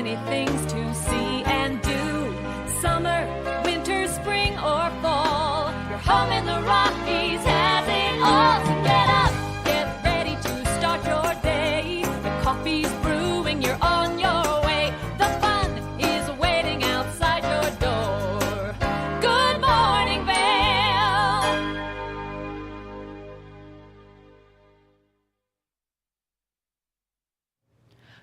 many things to see and do. Summer, winter, spring, or fall. Your home in the Rockies has it all. So get up, get ready to start your day. The coffee's brewing, you're on your way. The fun is waiting outside your door. Good morning, Vail.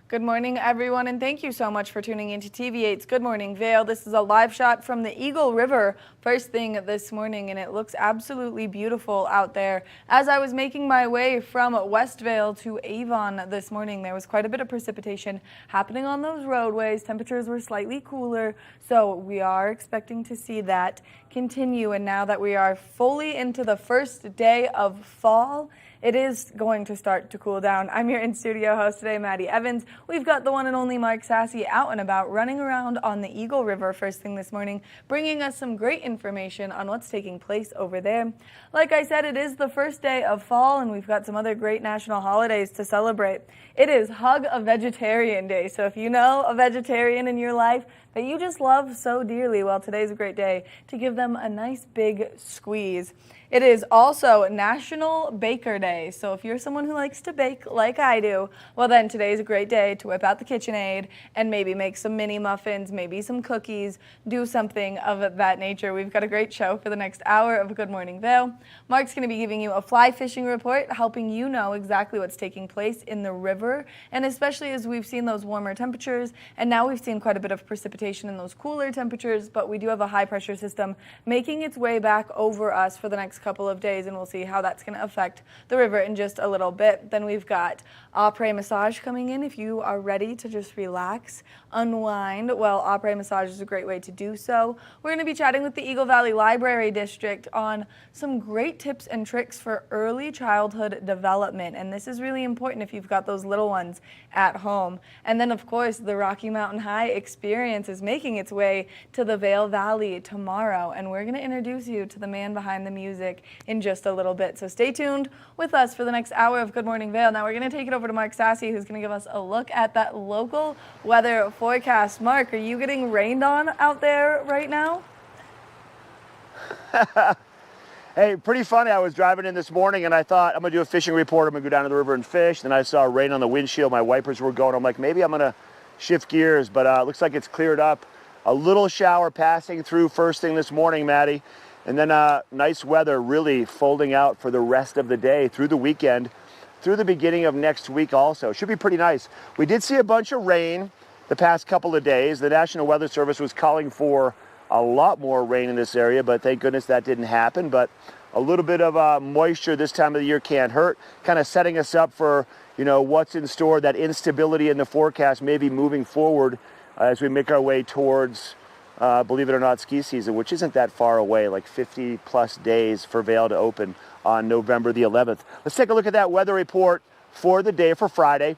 Good morning, everyone, and thank you so much for tuning into TV8's Good Morning Vail. This is a live shot from the Eagle River first thing this morning, and it looks absolutely beautiful out there. As I was making my way from West Vail to Avon this morning, there was quite a bit of precipitation happening on those roadways. Temperatures were slightly cooler, so we are expecting to see that continue. And now that we are fully into the first day of fall, it is going to start to cool down. I'm your in-studio host today, Maddie Evans. We've got the one and only Mark Sassy out and about, running around on the Eagle River first thing this morning, bringing us some great information on what's taking place over there. Like I said, it is the first day of fall, and we've got some other great national holidays to celebrate. It is Hug a Vegetarian Day, so if you know a vegetarian in your life that you just love so dearly, well, today's a great day to give them a nice big squeeze. It is also National Baker Day, so if you're someone who likes to bake like I do, well then today's a great day to whip out the KitchenAid and maybe make some mini muffins, maybe some cookies, do something of that nature. We've got a great show for the next hour of Good Morning Vail. Mark's going to be giving you a fly fishing report, helping you know exactly what's taking place in the river, and especially as we've seen those warmer temperatures, and now we've seen quite a bit of precipitation in those cooler temperatures, but we do have a high pressure system making its way back over us for the next couple of days, and we'll see how that's going to affect the river in just a little bit. Then we've got Après Massage coming in. If you are ready to just relax, unwind, well, Après Massage is a great way to do so. We're going to be chatting with the Eagle Valley Library District on some great tips and tricks for early childhood development, and this is really important if you've got those little ones at home. And then, of course, the Rocky Mountain High experience is making its way to the Vail Valley tomorrow, and we're going to introduce you to the man behind the music in just a little bit. So stay tuned with us for the next hour of Good Morning Vail. Now we're going to take it over to Mark Sassy, who's going to give us a look at that local weather forecast. Mark, are you getting rained on out there right now? Hey, pretty funny. I was driving in this morning and I thought, I'm going to do a fishing report. I'm going to go down to the river and fish. Then I saw rain on the windshield. My wipers were going. I'm like, maybe I'm going to shift gears, but it looks like it's cleared up. A little shower passing through first thing this morning, Maddie. And then nice weather really folding out for the rest of the day through the weekend, through the beginning of next week also. Should be pretty nice. We did see a bunch of rain the past couple of days. The National Weather Service was calling for a lot more rain in this area, but thank goodness that didn't happen. But a little bit of moisture this time of the year can't hurt, kind of setting us up for, you know, what's in store, that instability in the forecast maybe moving forward as we make our way towards believe it or not, ski season, which isn't that far away, like 50 plus days for Vail to open on November the 11th. Let's take a look at that weather report for the day for Friday.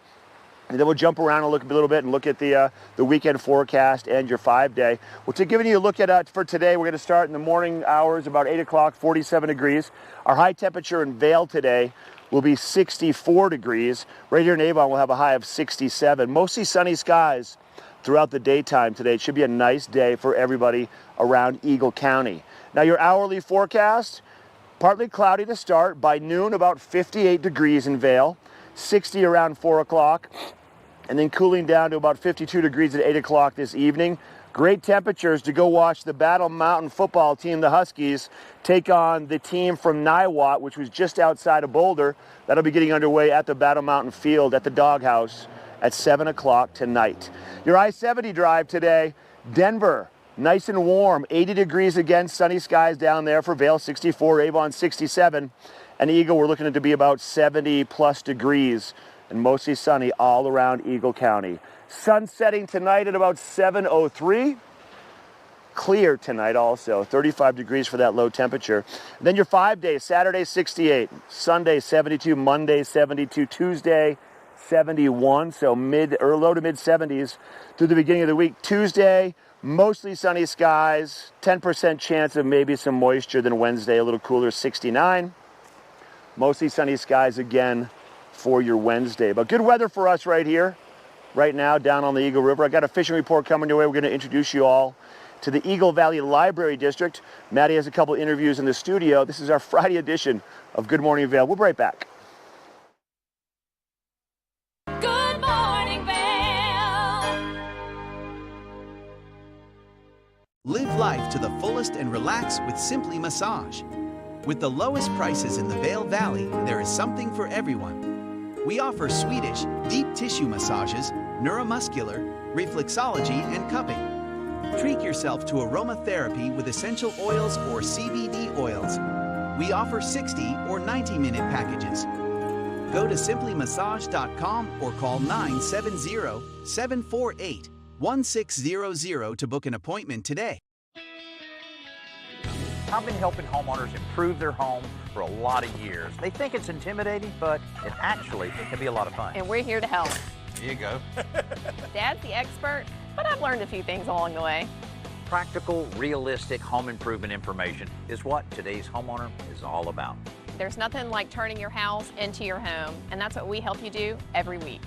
And then we'll jump around and look a little bit and look at the weekend forecast and your 5-day. Well, to giving you a look at for today, we're going to start in the morning hours, about 8 o'clock, 47 degrees. Our high temperature in Vail today will be 64 degrees. Right here in Avon, we'll have a high of 67. Mostly sunny skies throughout the daytime today. It should be a nice day for everybody around Eagle County. Now your hourly forecast, partly cloudy to start. By noon, about 58 degrees in Vail, 60 around 4 o'clock, and then cooling down to about 52 degrees at 8 o'clock this evening. Great temperatures to go watch the Battle Mountain football team, the Huskies, take on the team from Niwot, which was just outside of Boulder. That'll be getting underway at the Battle Mountain Field at the Doghouse at 7 o'clock tonight. Your I-70 drive today, Denver, nice and warm, 80 degrees again, sunny skies down there for Vail, 64, Avon 67, and Eagle we're looking at to be about 70 plus degrees and mostly sunny all around Eagle County. Sun setting tonight at about 7:03. Clear tonight also, 35 degrees for that low temperature. And then your 5 days, Saturday 68, Sunday 72, Monday 72, Tuesday 71, so low to mid 70s through the beginning of the week. Tuesday, mostly sunny skies, 10% chance of maybe some moisture. Then Wednesday, a little cooler, 69. Mostly sunny skies again for your Wednesday. But good weather for us right here right now down on the Eagle River. I got a fishing report coming your way. We're going to introduce you all to the Eagle Valley Library District. Maddie has a couple interviews in the studio. This is our Friday edition of Good Morning Vail. We'll be right back. Good morning, Vail. Live life to the fullest and relax with Simply Massage. With the lowest prices in the Vail Valley, there is something for everyone. We offer Swedish, deep tissue massages, neuromuscular, reflexology, and cupping. Treat yourself to aromatherapy with essential oils or CBD oils. We offer 60 or 90-minute packages. Go to simplymassage.com or call 970-748-1600 to book an appointment today. I've been helping homeowners improve their home for a lot of years. They think it's intimidating, but it actually can be a lot of fun. And we're here to help. Here you go. Dad's the expert, but I've learned a few things along the way. Practical, realistic home improvement information is what today's homeowner is all about. There's nothing like turning your house into your home, and that's what we help you do every week.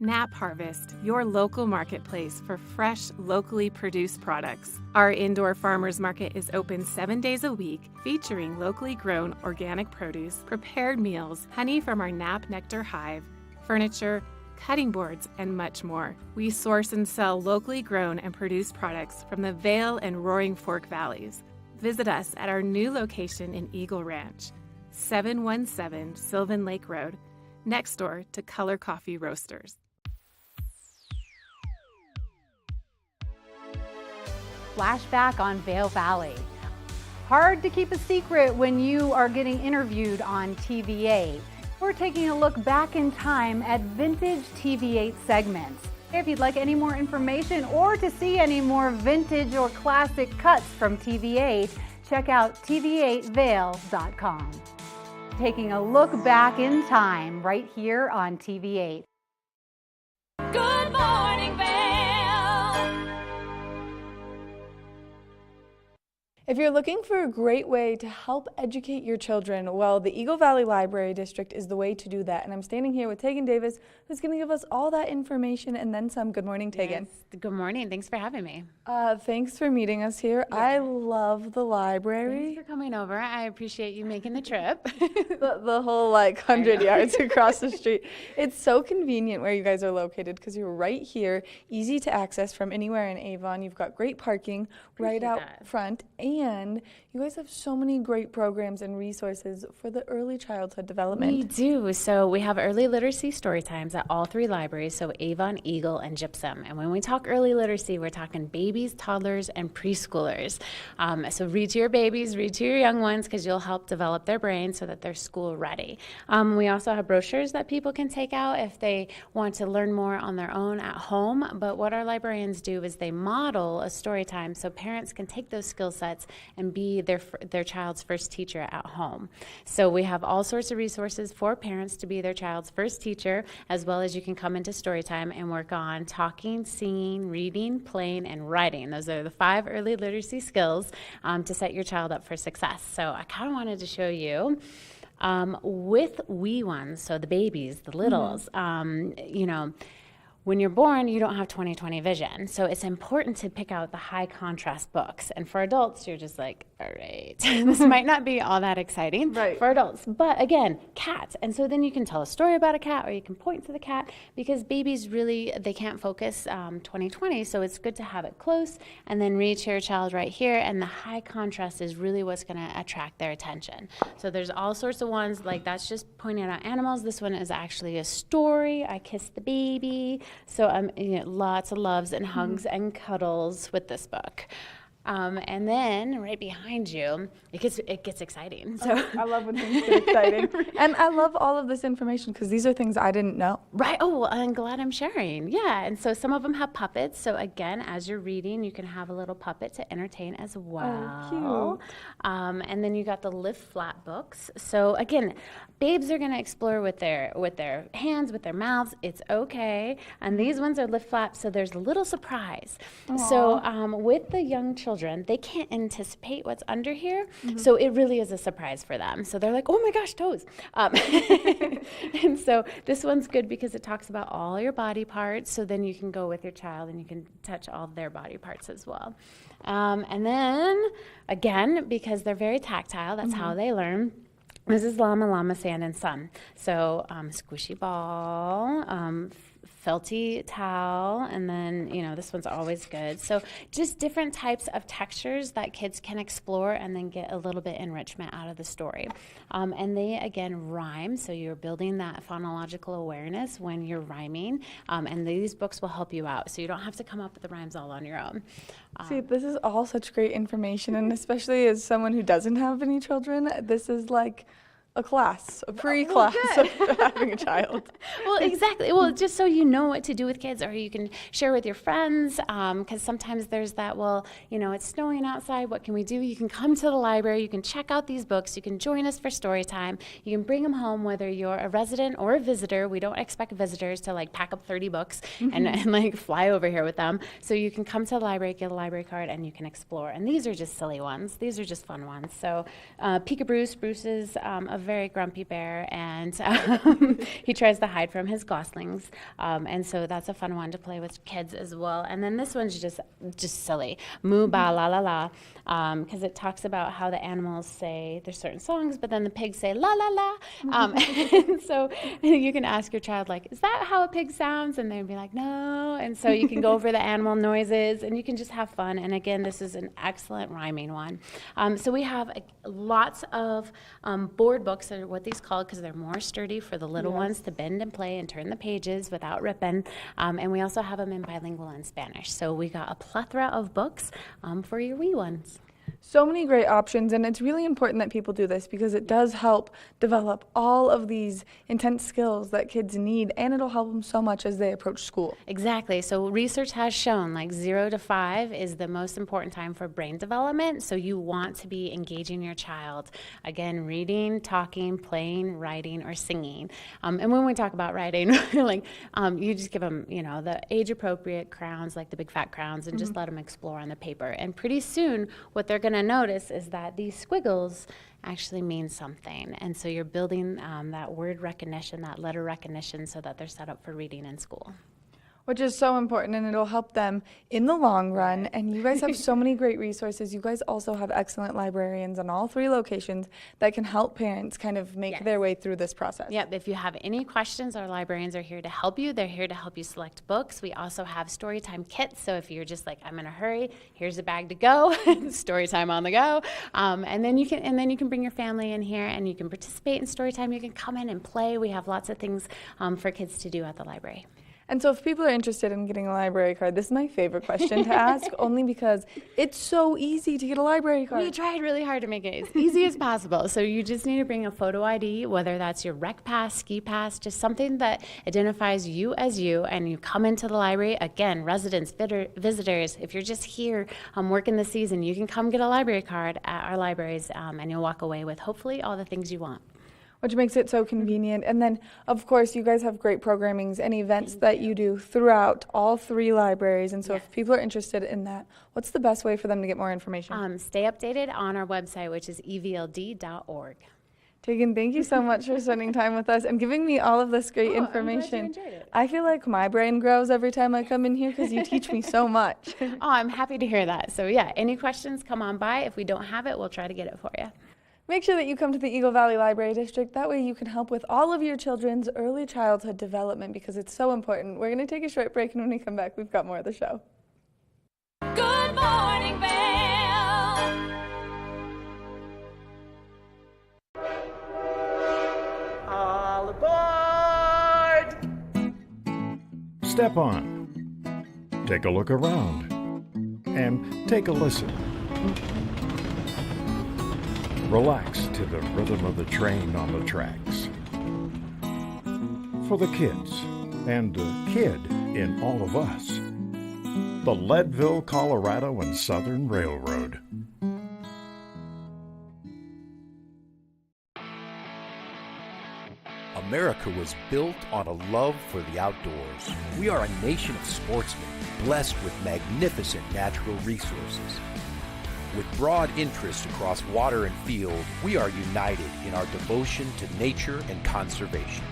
Nap Harvest, your local marketplace for fresh, locally produced products. Our indoor farmers market is open 7 days a week, featuring locally grown organic produce, prepared meals, honey from our Nap Nectar hive, furniture, cutting boards, and much more. We source and sell locally grown and produced products from the Vail and Roaring Fork Valleys. Visit us at our new location in Eagle Ranch, 717 Sylvan Lake Road, next door to Color Coffee Roasters. Flashback on Vail Valley. Hard to keep a secret when you are getting interviewed on TV8. We're taking a look back in time at vintage TV8 segments. If you'd like any more information or to see any more vintage or classic cuts from TV8, check out tv8vail.com. Taking a look back in time right here on TV8. Good morning, Vail. If you're looking for a great way to help educate your children, well, the Eagle Valley Library District is the way to do that. And I'm standing here with Tegan Davis, who's going to give us all that information and then some. Good morning, Tegan. Yes. Good morning. Thanks for having me. Thanks for meeting us here. Yeah. I love the library. Thanks for coming over. I appreciate you making the trip. the whole 100 yards across the street. It's so convenient where you guys are located because you're right here, easy to access from anywhere in Avon. You've got great parking right out front, and you guys have so many great programs and resources for the early childhood development. We do. So we have early literacy story times at all three libraries, so Avon, Eagle, and Gypsum. And when we talk early literacy, we're talking babies, toddlers, and preschoolers. So read to your babies, read to your young ones, because you'll help develop their brains so that they're school ready. We also have brochures that people can take out if they want to learn more on their own at home. But what our librarians do is they model a story time so parents can take those skill sets and be their child's first teacher at home. So we have all sorts of resources for parents to be their child's first teacher, as well as you can come into story time and work on talking, singing, reading, playing, and writing. Those are the 5 early literacy skills to set your child up for success. So I kind of wanted to show you with wee ones, so the babies, the littles, when you're born, you don't have 20/20 vision. So it's important to pick out the high contrast books. And for adults, you're just like, all right, this might not be all that exciting for adults. But again, cats. And so then you can tell a story about a cat, or you can point to the cat, because babies really, they can't focus 20/20. So it's good to have it close and then read to your child right here. And the high contrast is really what's going to attract their attention. So there's all sorts of ones, like that's just pointing out animals. This one is actually a story. I kissed the baby. So lots of loves and hugs and cuddles with this book. And then right behind you, it gets exciting. So I love when things get exciting. And I love all of this information because these are things I didn't know. Right. Oh, well, I'm glad I'm sharing. Yeah. And so some of them have puppets. So again, as you're reading, you can have a little puppet to entertain as well. Oh, cute. And then you got the lift flat books. So again, babes are going to explore with their hands, with their mouths. It's okay. And these ones are lift flat, so there's a little surprise. Aww. So with the young children, children, they can't anticipate what's under here. So it really is a surprise for them. So they're like, oh my gosh, toes. And so this one's good because it talks about all your body parts. So then you can go with your child and you can touch all of their body parts as well. And then, again, because they're very tactile, that's how they learn. This is Llama, Llama, Sand, and Sun. So squishy ball, felty towel, and then, this one's always good. So just different types of textures that kids can explore and then get a little bit enrichment out of the story. And they, again, rhyme, so you're building that phonological awareness when you're rhyming, and these books will help you out, so you don't have to come up with the rhymes all on your own. See, this is all such great information, and especially as someone who doesn't have any children, this is like a class, a pre-class of having a child. Well, exactly. Well, just so you know what to do with kids, or you can share with your friends, because sometimes there's that, it's snowing outside, what can we do? You can come to the library, you can check out these books, you can join us for story time, you can bring them home whether you're a resident or a visitor. We don't expect visitors to pack up 30 books and fly over here with them. So you can come to the library, get a library card, and you can explore. And these are just silly ones. These are just fun ones. So Peekaboo, Bruce is a very grumpy bear, and he tries to hide from his goslings, and so that's a fun one to play with kids as well. And then this one's just silly, Moo Ba La La La, because it talks about how the animals say there's certain songs, but then the pigs say la la la, and so you can ask your child, is that how a pig sounds? And they'd be like, no. And so you can go over the animal noises, and you can just have fun. And again, this is an excellent rhyming one. So we have lots of board books are what these called, because they're more sturdy for the little ones to bend and play and turn the pages without ripping. And we also have them in bilingual and Spanish. So we got a plethora of books for your wee ones. So many great options, and it's really important that people do this because it does help develop all of these intense skills that kids need, and it'll help them so much as they approach school. Exactly. So research has shown 0 to 5 is the most important time for brain development. So you want to be engaging your child. Again, reading, talking, playing, writing, or singing. And when we talk about writing, you just give them, the age-appropriate crowns, like the big fat crowns, and just let them explore on the paper. And pretty soon, what they're going to notice is that these squiggles actually mean something. And so you're building that word recognition, that letter recognition, so that they're set up for reading in school. Which is so important, and it'll help them in the long run. And you guys have so many great resources. You guys also have excellent librarians on all 3 locations that can help parents kind of make their way through this process. Yep, if you have any questions, our librarians are here to help you. They're here to help you select books. We also have storytime kits, so if you're just I'm in a hurry, here's a bag to go, storytime on the go. And then you can bring your family in here, and you can participate in storytime. You can come in and play. We have lots of things for kids to do at the library. And so if people are interested in getting a library card, this is my favorite question to ask, only because it's so easy to get a library card. We tried really hard to make it as easy as possible. So you just need to bring a photo ID, whether that's your rec pass, ski pass, just something that identifies you as you, and you come into the library. Again, residents, visitors, if you're just here working the season, you can come get a library card at our libraries, and you'll walk away with hopefully all the things you want. Which makes it so convenient. And then, of course, you guys have great programmings and events that you do throughout all 3 libraries. And so if people are interested in that, what's the best way for them to get more information? Stay updated on our website, which is evld.org. Tegan, thank you so much for spending time with us and giving me all of this great information. I'm glad you enjoyed it. I feel like my brain grows every time I come in here because you teach me so much. I'm happy to hear that. So any questions, come on by. If we don't have it, we'll try to get it for you. Make sure that you come to the Eagle Valley Library District. That way you can help with all of your children's early childhood development because it's so important. We're going to take a short break, and when we come back, we've got more of the show. Good morning, Vail. All aboard! Step on. Take a look around. And take a listen. Relax to the rhythm of the train on the tracks. For the kids, and the kid in all of us, the Leadville, Colorado and Southern Railroad. America was built on a love for the outdoors. We are a nation of sportsmen, blessed with magnificent natural resources. With broad interests across water and field, we are united in our devotion to nature and conservation.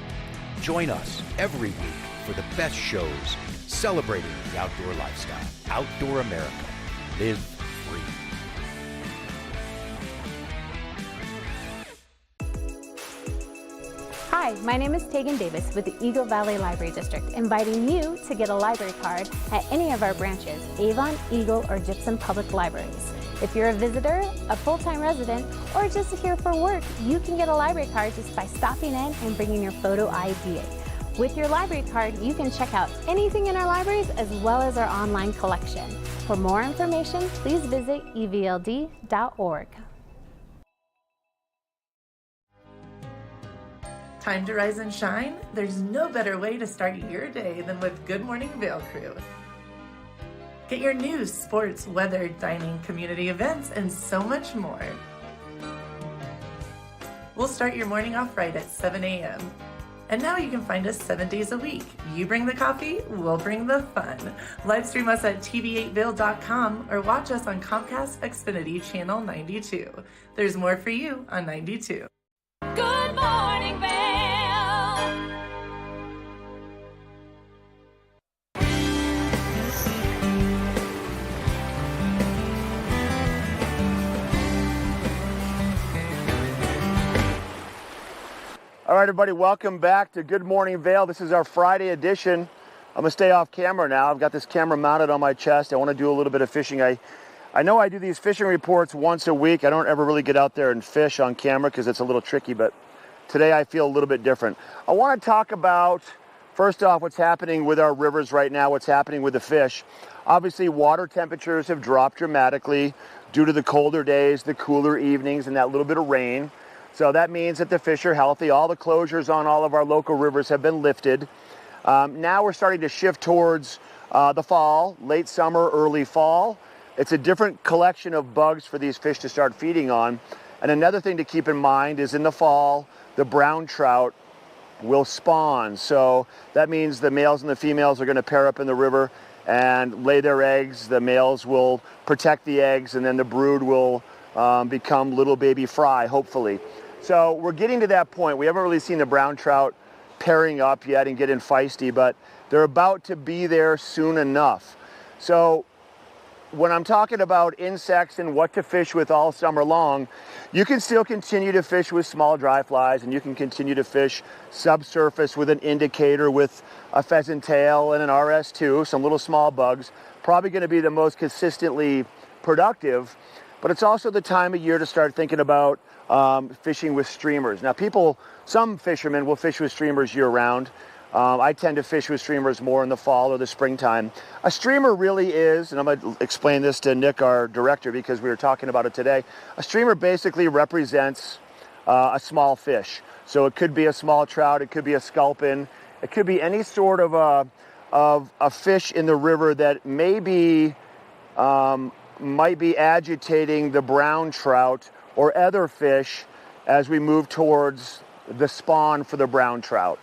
Join us every week for the best shows celebrating the outdoor lifestyle. Outdoor America. Live free. Hi, my name is Tegan Davis with the Eagle Valley Library District, inviting you to get a library card at any of our branches, Avon, Eagle, or Gypsum Public Libraries. If you're a visitor, a full-time resident, or just here for work, you can get a library card just by stopping in and bringing your photo ID. With your library card, you can check out anything in our libraries as well as our online collection. For more information, please visit evld.org. Time to rise and shine? There's no better way to start your day than with Good Morning Vail Crew. Get your news, sports, weather, dining, community events, and so much more. We'll start your morning off right at 7 a.m. And now you can find us 7 days a week. You bring the coffee, we'll bring the fun. Live stream us at tv8vail.com or watch us on Comcast Xfinity Channel 92. There's more for you on 92. Good morning, Vail. All right, everybody, welcome back to Good Morning Vail. This is our Friday edition. I'm gonna stay off camera now. I've got this camera mounted on my chest. I wanna do a little bit of fishing. I know I do these fishing reports once a week. I don't ever really get out there and fish on camera because it's a little tricky, but today I feel a little bit different. I wanna talk about, first off, what's happening with our rivers right now, what's happening with the fish. Obviously, water temperatures have dropped dramatically due to the colder days, the cooler evenings, and that little bit of rain. So that means that the fish are healthy. All the closures on all of our local rivers have been lifted. Now we're starting to shift towards the fall, late summer, early fall. It's a different collection of bugs for these fish to start feeding on. And another thing to keep in mind is in the fall, the brown trout will spawn. So that means the males and the females are going to pair up in the river and lay their eggs. The males will protect the eggs, and then the brood will become little baby fry, hopefully. So we're getting to that point. We haven't really seen the brown trout pairing up yet and getting feisty, but they're about to be there soon enough. So when I'm talking about insects and what to fish with all summer long, you can still continue to fish with small dry flies, and you can continue to fish subsurface with an indicator, with a pheasant tail and an RS2, some little small bugs. Probably going to be the most consistently productive, but it's also the time of year to start thinking about fishing with streamers. Now some fishermen will fish with streamers year round. I tend to fish with streamers more in the fall or the springtime. A streamer really is, and I'm going to explain this to Nick, our director, because we were talking about it today. A streamer basically represents a small fish. So it could be a small trout, it could be a sculpin, it could be any sort of a fish in the river that might be agitating the brown trout or other fish as we move towards the spawn for the brown trout.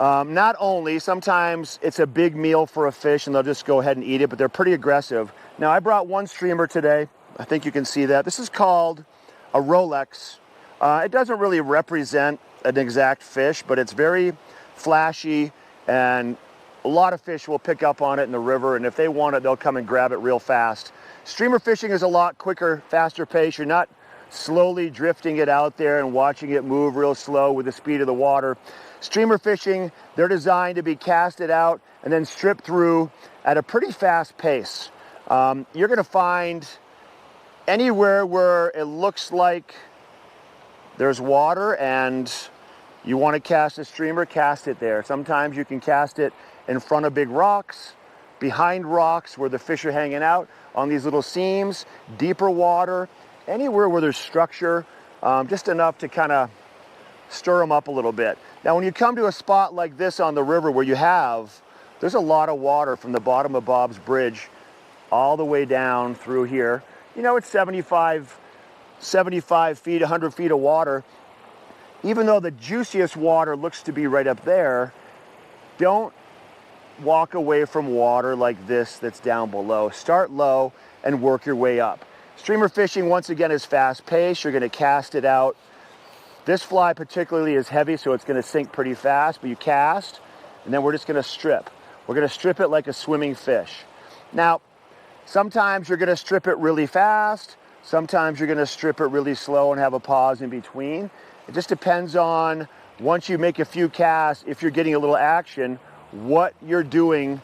Not only, sometimes it's a big meal for a fish and they'll just go ahead and eat it, but they're pretty aggressive. Now I brought one streamer today. I think you can see that. This is called a Rolex. It doesn't really represent an exact fish, but it's very flashy, and a lot of fish will pick up on it in the river, and if they want it, they'll come and grab it real fast. Streamer fishing is a lot quicker, faster pace. You're not slowly drifting it out there and watching it move real slow with the speed of the water. Streamer fishing, they're designed to be casted out and then stripped through at a pretty fast pace. You're going to find anywhere where it looks like there's water and you want to cast a streamer, cast it there. Sometimes you can cast it in front of big rocks, behind rocks where the fish are hanging out, on these little seams, deeper water, anywhere where there's structure, just enough to kind of stir them up a little bit. Now when you come to a spot like this on the river where there's a lot of water from the bottom of Bob's Bridge all the way down through here. You know, it's 75 feet, 100 feet of water. Even though the juiciest water looks to be right up there, don't walk away from water like this that's down below. Start low and work your way up. Streamer fishing, once again, is fast-paced. You're going to cast it out. This fly particularly is heavy, so it's going to sink pretty fast, but you cast, and then we're just going to strip. We're going to strip it like a swimming fish. Now, sometimes you're going to strip it really fast. Sometimes you're going to strip it really slow and have a pause in between. It just depends on, once you make a few casts, if you're getting a little action, what you're doing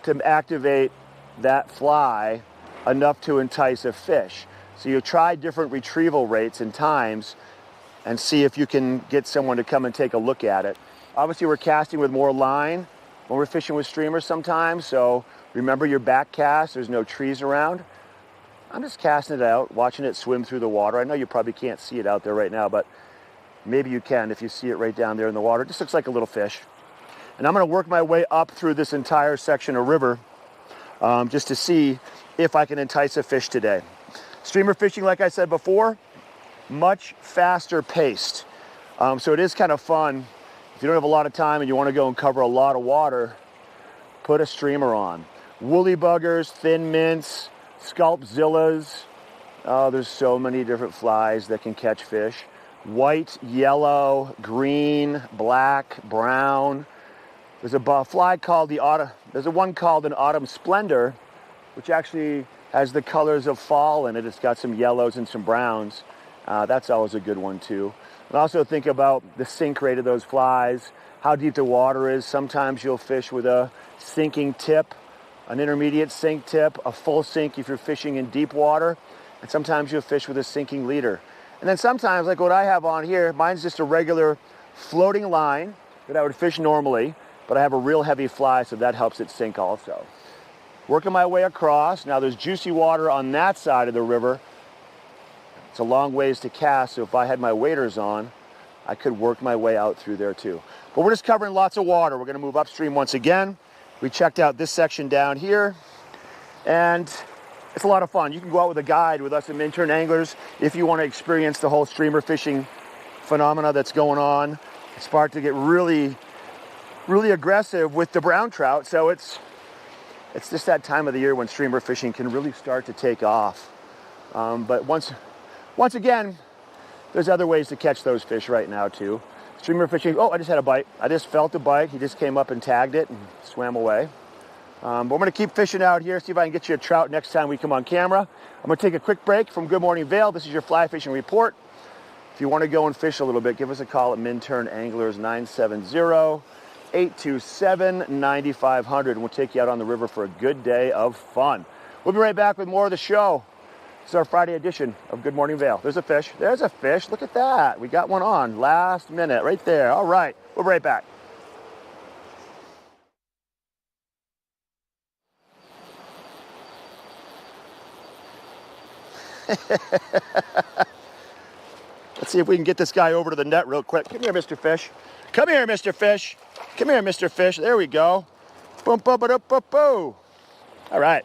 to activate that fly enough to entice a fish. So you try different retrieval rates and times and see if you can get someone to come and take a look at it. Obviously, we're casting with more line when we're fishing with streamers sometimes, so remember your back cast, there's no trees around. I'm just casting it out, watching it swim through the water. I know you probably can't see it out there right now, but maybe you can if you see it right down there in the water. It just looks like a little fish. And I'm gonna work my way up through this entire section of river just to see if I can entice a fish today. Streamer fishing, like I said before, much faster paced. So it is kind of fun. If you don't have a lot of time and you want to go and cover a lot of water, put a streamer on. Woolly buggers, thin mints, scalpzillas. Oh, there's so many different flies that can catch fish. White, yellow, green, black, brown. There's a fly called there's one called an autumn splendor, which actually has the colors of fall in it. It's got some yellows and some browns. That's always a good one too. And also think about the sink rate of those flies, how deep the water is. Sometimes you'll fish with a sinking tip, an intermediate sink tip, a full sink if you're fishing in deep water, and sometimes you'll fish with a sinking leader. And then sometimes, like what I have on here, mine's just a regular floating line that I would fish normally, but I have a real heavy fly, so that helps it sink also. Working my way across. Now there's juicy water on that side of the river. It's a long ways to cast, so if I had my waders on, I could work my way out through there too. But we're just covering lots of water. We're gonna move upstream once again. We checked out this section down here, and it's a lot of fun. You can go out with a guide with us at Minturn Anglers if you want to experience the whole streamer fishing phenomena that's going on. It's about to get really, really aggressive with the brown trout, so it's just that time of the year when streamer fishing can really start to take off. But once again, there's other ways to catch those fish right now too. Streamer fishing, oh, I just had a bite. I just felt a bite. He just came up and tagged it and swam away. But I'm gonna keep fishing out here, see if I can get you a trout next time we come on camera. I'm gonna take a quick break from Good Morning Vail. This is your fly fishing report. If you wanna go and fish a little bit, give us a call at Minturn Anglers 970-827-9500, and we'll take you out on the river for a good day of fun. We'll be right back with more of the show. This is our Friday edition of Good Morning Vail. There's a fish. There's a fish. Look at that. We got one on last minute right there. All right. We'll be right back. Let's see if we can get this guy over to the net real quick. Come here, Mr. Fish. Come here, Mr. Fish. Come here, Mr. Fish. There we go. Boom, boom, boom, boom, boom. All right.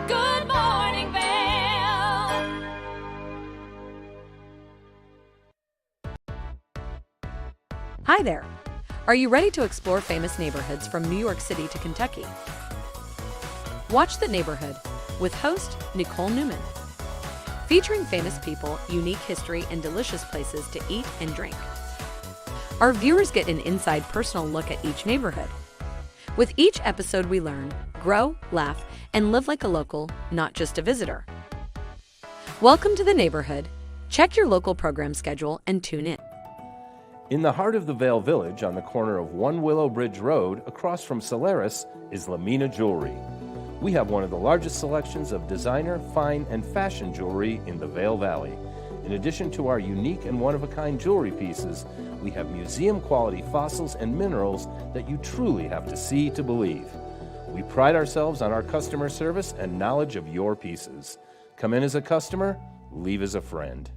Good morning, Vail. Hi there. Are you ready to explore famous neighborhoods from New York City to Kentucky? Watch The Neighborhood with host Nicole Newman. Featuring famous people, unique history, and delicious places to eat and drink. Our viewers get an inside personal look at each neighborhood. With each episode we learn, grow, laugh, and live like a local, not just a visitor. Welcome to The Neighborhood. Check your local program schedule and tune in. In the heart of the Vail Village, on the corner of One Willow Bridge Road, across from Solaris, is Lamina Jewelry. We have one of the largest selections of designer, fine, and fashion jewelry in the Vail Valley. In addition to our unique and one-of-a-kind jewelry pieces, we have museum-quality fossils and minerals that you truly have to see to believe. We pride ourselves on our customer service and knowledge of your pieces. Come in as a customer, leave as a friend.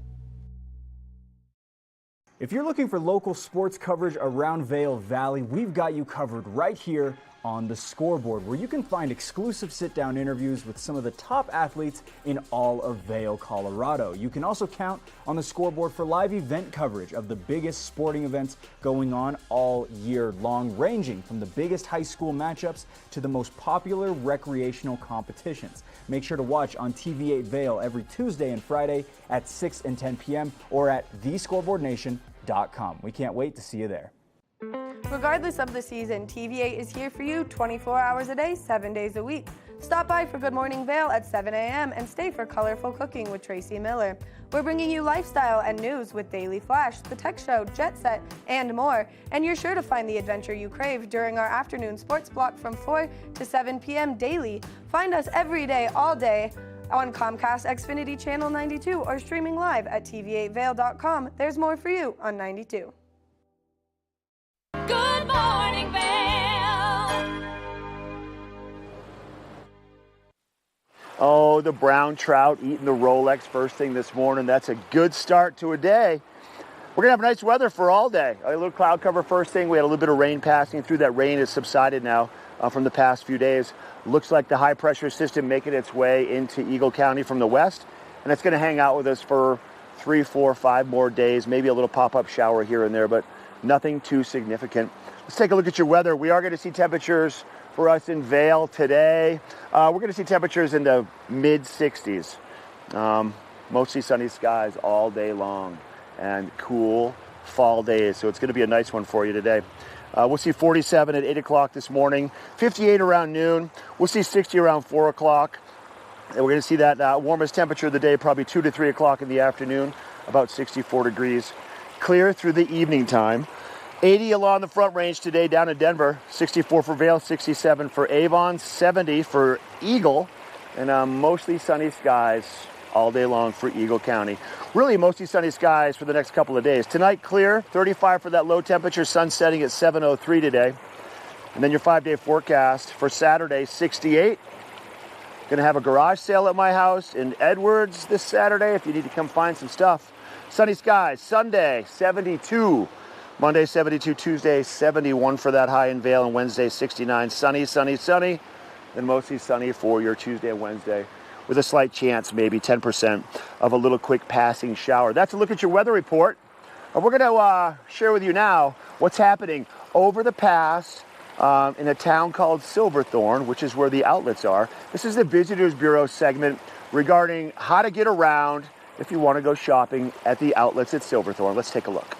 If you're looking for local sports coverage around Vail Valley, we've got you covered right here on the Scoreboard, where you can find exclusive sit-down interviews with some of the top athletes in all of Vail, Colorado. You can also count on the Scoreboard for live event coverage of the biggest sporting events going on all year long, ranging from the biggest high school matchups to the most popular recreational competitions. Make sure to watch on TV8 Vail every Tuesday and Friday at 6 and 10 p.m. or at thescoreboardnation.com. We can't wait to see you there. Regardless of the season, TV8 is here for you 24 hours a day, 7 days a week. Stop by for Good Morning Vail at 7 a.m. and stay for Colorful Cooking with Tracy Miller. We're bringing you lifestyle and news with Daily Flash, The Tech Show, Jet Set, and more. And you're sure to find the adventure you crave during our afternoon sports block from 4 to 7 p.m. daily. Find us every day, all day, on Comcast Xfinity Channel 92 or streaming live at tv8vail.com. There's more for you on 92. Good morning, Vail. Oh, the brown trout eating the Rolex first thing this morning. That's a good start to a day. We're going to have nice weather for all day. A little cloud cover first thing. We had a little bit of rain passing through. That rain has subsided now from the past few days. Looks like the high pressure system making its way into Eagle County from the west. And it's going to hang out with us for 3, 4, 5 more days. Maybe a little pop-up shower here and there, but nothing too significant. Let's take a look at your weather. We are going to see temperatures for us in Vail today. We're going to see temperatures in the mid-60s. Mostly sunny skies all day long and cool fall days. So it's going to be a nice one for you today. We'll see 47 at 8 o'clock this morning, 58 around noon. We'll see 60 around 4 o'clock. And we're going to see that warmest temperature of the day probably 2 to 3 o'clock in the afternoon, about 64 degrees. Clear through the evening time. 80 along the Front Range today down in Denver. 64 for Vail, 67 for Avon, 70 for Eagle, and mostly sunny skies all day long for Eagle County. Really mostly sunny skies for the next couple of days. Tonight clear, 35 for that low temperature, sun setting at 7:03 today. And then your 5-day forecast for Saturday, 68. Going to have a garage sale at my house in Edwards this Saturday if you need to come find some stuff. Sunny skies, Sunday, 72. Monday, 72. Tuesday, 71 for that high in Vail. And Wednesday, 69. Sunny, sunny, sunny. Then mostly sunny for your Tuesday and Wednesday, with a slight chance, maybe 10%, of a little quick passing shower. That's a look at your weather report. We're going to share with you now what's happening over the pass in a town called Silverthorne, which is where the outlets are. This is the Visitors Bureau segment regarding how to get around if you want to go shopping at the outlets at Silverthorne. Let's take a look.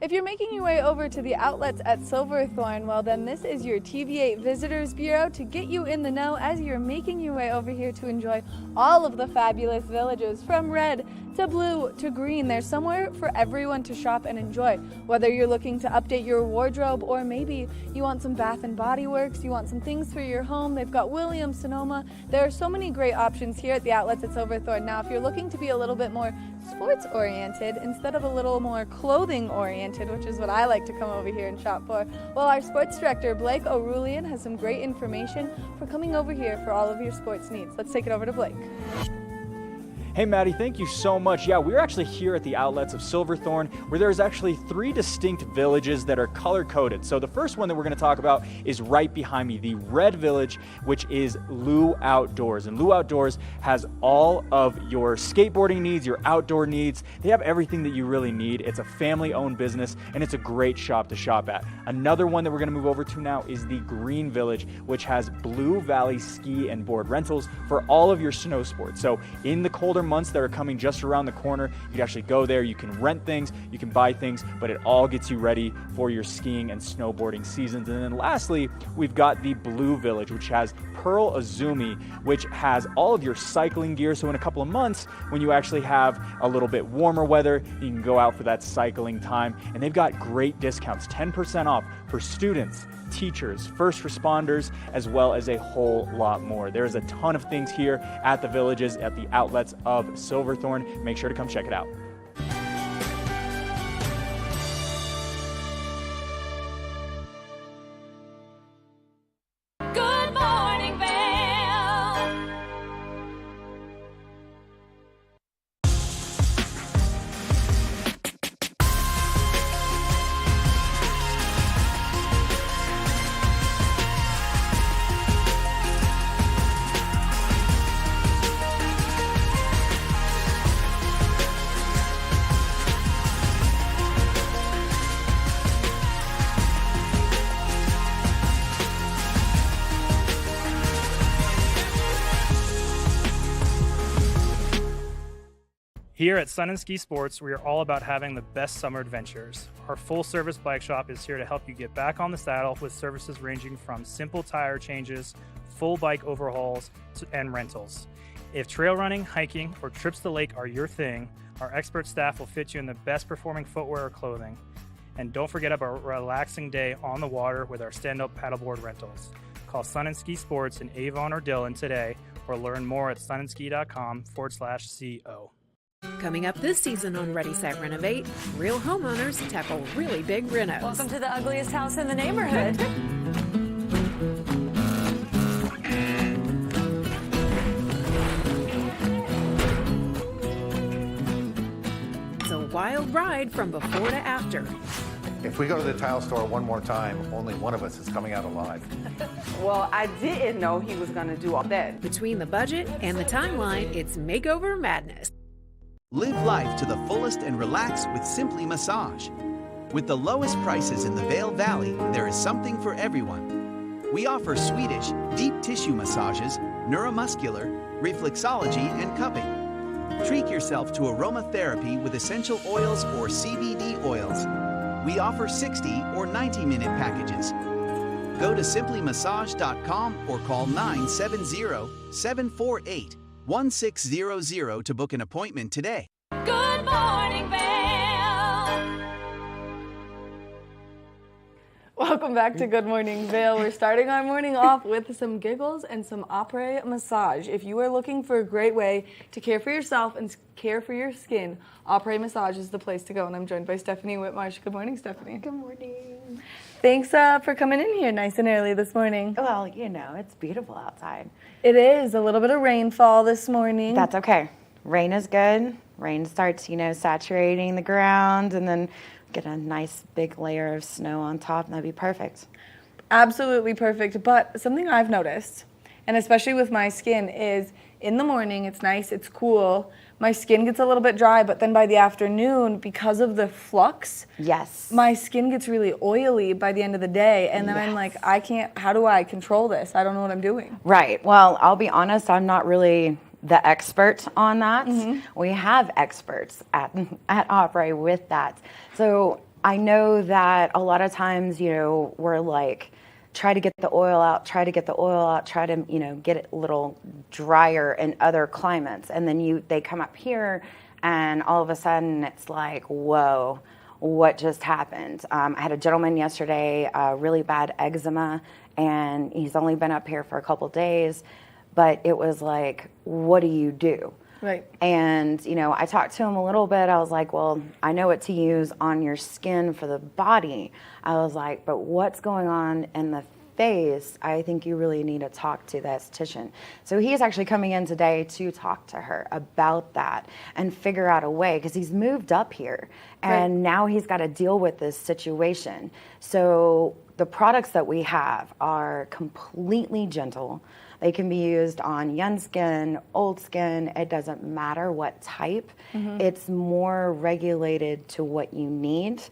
If you're making your way over to the outlets at Silverthorne, well then this is your TV8 Visitors Bureau to get you in the know as you're making your way over here to enjoy all of the fabulous villages from red to blue to green. There's somewhere for everyone to shop and enjoy. Whether you're looking to update your wardrobe or maybe you want some Bath and Body Works, you want some things for your home, they've got Williams, Sonoma. There are so many great options here at the outlets at Silverthorne. Now if you're looking to be a little bit more sports oriented instead of a little more clothing oriented, which is what I like to come over here and shop for, well, our sports director Blake O'Rulian has some great information for coming over here for all of your sports needs. Let's take it over to Blake. Hey Maddie, thank you so much. Yeah, we're actually here at the outlets of Silverthorne, where there's actually 3 distinct villages that are color-coded. So the first one that we're going to talk about is right behind me, the Red Village, which is Lou Outdoors. And Lou Outdoors has all of your skateboarding needs, your outdoor needs. They have everything that you really need. It's a family-owned business, and it's a great shop to shop at. Another one that we're going to move over to now is the Green Village, which has Blue Valley ski and board rentals for all of your snow sports. So in the colder months that are coming just around the corner, you can actually go there, you can rent things, you can buy things, but it all gets you ready for your skiing and snowboarding seasons. And then lastly, we've got the Blue Village, which has Pearl Azumi, which has all of your cycling gear. So in a couple of months, when you actually have a little bit warmer weather, you can go out for that cycling time. And they've got great discounts, 10% off for students, teachers, first responders, as well as a whole lot more. There's a ton of things here at the villages, at the outlets of Silverthorne. Make sure to come check it out. Good morning, Vail. Here at Sun and Ski Sports, we are all about having the best summer adventures. Our full-service bike shop is here to help you get back on the saddle with services ranging from simple tire changes, full bike overhauls, and rentals. If trail running, hiking, or trips to the lake are your thing, our expert staff will fit you in the best performing footwear or clothing. And don't forget about a relaxing day on the water with our stand-up paddleboard rentals. Call Sun and Ski Sports in Avon or Dillon today, or learn more at sunandski.com/CO. Coming up this season on Ready, Set, Renovate, real homeowners tackle really big renos. Welcome to the ugliest house in the neighborhood. It's a wild ride from before to after. If we go to the tile store one more time, only one of us is coming out alive. Well, I didn't know he was going to do all that. Between the budget and the timeline, it's makeover madness. Live life to the fullest and relax with Simply Massage. With the lowest prices in the Vail Valley, there is something for everyone. We offer Swedish, deep tissue massages, neuromuscular, reflexology, and cupping. Treat yourself to aromatherapy with essential oils or CBD oils. We offer 60 or 90-minute packages. Go to simplymassage.com or call 970-748-1600 to book an appointment today. Good morning, Vail. Welcome back to Good Morning Vail. We're starting our morning off with some giggles and some après massage. If you are looking for a great way to care for yourself and care for your skin, après massage is the place to go. And I'm joined by Stephanie Whitmarsh. Good morning, Stephanie. Good morning. Thanks for coming in here nice and early this morning. Well, you know, it's beautiful outside. It is. A little bit of rainfall this morning. That's okay. Rain is good. Rain starts, saturating the ground, and then get a nice big layer of snow on top, and that'd be perfect. Absolutely perfect. But something I've noticed, and especially with my skin, is in the morning, it's nice, it's cool. My skin gets a little bit dry, but then by the afternoon, because of the flux, yes, my skin gets really oily by the end of the day. And then I'm like, how do I control this? I don't know what I'm doing. Right. Well, I'll be honest, I'm not really the expert on that. Mm-hmm. We have experts at Opry with that. So I know that a lot of times, we're like, try to get the oil out, try to get it a little drier in other climates. And then they come up here and all of a sudden it's like, whoa, what just happened? I had a gentleman yesterday, really bad eczema, and he's only been up here for a couple days, but it was like, what do you do? Right. And, I talked to him a little bit. I was like, well, I know what to use on your skin for the body. I was like, but what's going on in the face? I think you really need to talk to the esthetician. So he is actually coming in today to talk to her about that and figure out a way, because he's moved up here and now he's got to deal with this situation. So the products that we have are completely gentle. They can be used on young skin, old skin. It doesn't matter what type. Mm-hmm. It's more regulated to what you need.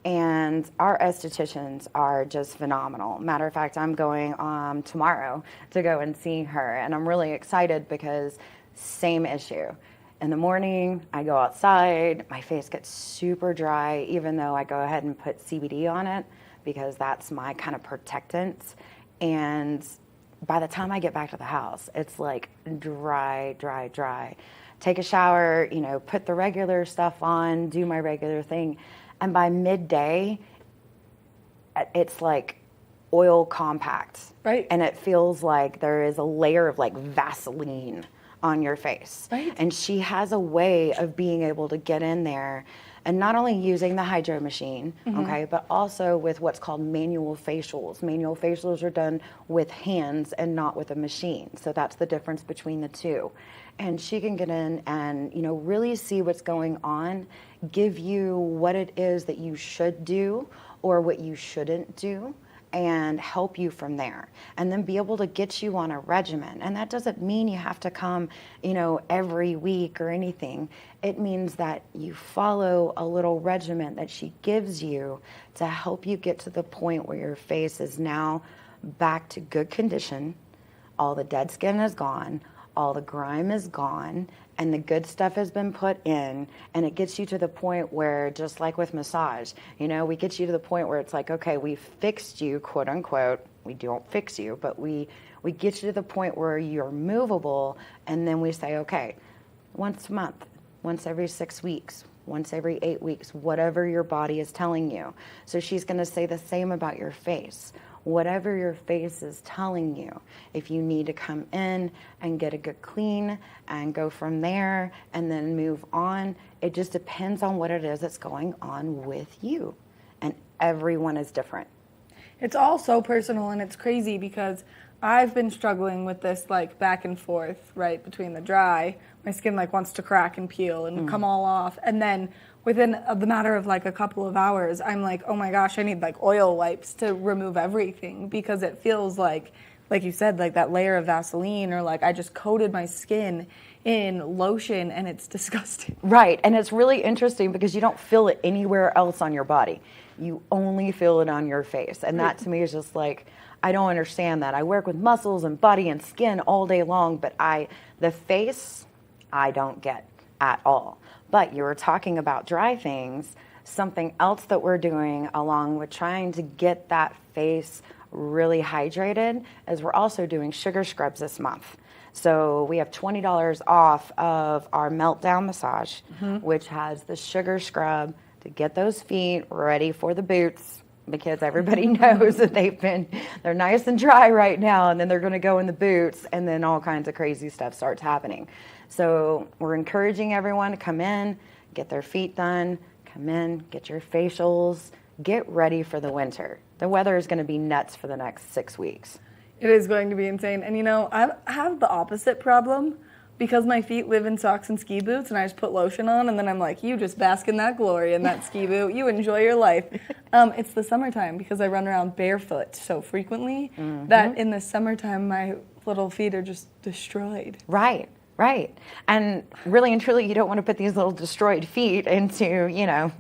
And our estheticians are just phenomenal. Matter of fact, I'm going tomorrow to go and see her. And I'm really excited because same issue. In the morning, I go outside. My face gets super dry, even though I go ahead and put CBD on it because that's my kind of protectant. And by the time I get back to the house, it's like dry. Take a shower, put the regular stuff on, do my regular thing. And by midday, it's like oil compact. Right. And it feels like there is a layer of like Vaseline on your face. Right. And she has a way of being able to get in there and not only using the hydro machine, mm-hmm. okay, but also with what's called manual facials. Manual facials are done with hands and not with a machine. So that's the difference between the two. And she can get in and, really see what's going on, give you what it is that you should do or what you shouldn't do, and help you from there, and then be able to get you on a regimen. And that doesn't mean you have to come, every week or anything. It means that you follow a little regimen that she gives you to help you get to the point where your face is now back to good condition. All the dead skin is gone. all the grime is gone and the good stuff has been put in, and it gets you to the point where, just like with massage, you know, we get you to the point where it's like, okay, we fixed you, quote unquote. We don't fix you, but we get you to the point where you're movable, and then we say, okay, once a month, once every 6 weeks, once every 8 weeks, whatever your body is telling you. So she's going to say the same about your face. Whatever your face is telling you, if you need to come in and get a good clean and go from there and then move on, it just depends on what it is that's going on with you. And everyone is different. It's all so personal, and it's crazy because I've been struggling with this like back and forth, right, between the dry, my skin like wants to crack and peel and come all off, and then within the matter of like a couple of hours, I'm like, oh my gosh, I need like oil wipes to remove everything, because it feels like you said, like that layer of Vaseline, or like I just coated my skin in lotion, and it's disgusting. Right, and it's really interesting because you don't feel it anywhere else on your body. You only feel it on your face, and that to me is just like, I don't understand that. I work with muscles and body and skin all day long, but the face, I don't get at all. But you were talking about dry things. Something else that we're doing along with trying to get that face really hydrated is we're also doing sugar scrubs this month. So we have $20 off of our meltdown massage, which has the sugar scrub to get those feet ready for the boots, because everybody knows that they're nice and dry right now, and then they're going to go in the boots, and then all kinds of crazy stuff starts happening. So we're encouraging everyone to come in, get their feet done, come in, get your facials, get ready for the winter. The weather is going to be nuts for the next 6 weeks. It is going to be insane. And you know, I have the opposite problem, because my feet live in socks and ski boots, and I just put lotion on, and then I'm like, you just bask in that glory in that ski boot. You enjoy your life. It's the summertime, because I run around barefoot so frequently that in the summertime my little feet are just destroyed. Right. Right. And really and truly, you don't want to put these little destroyed feet into, you know,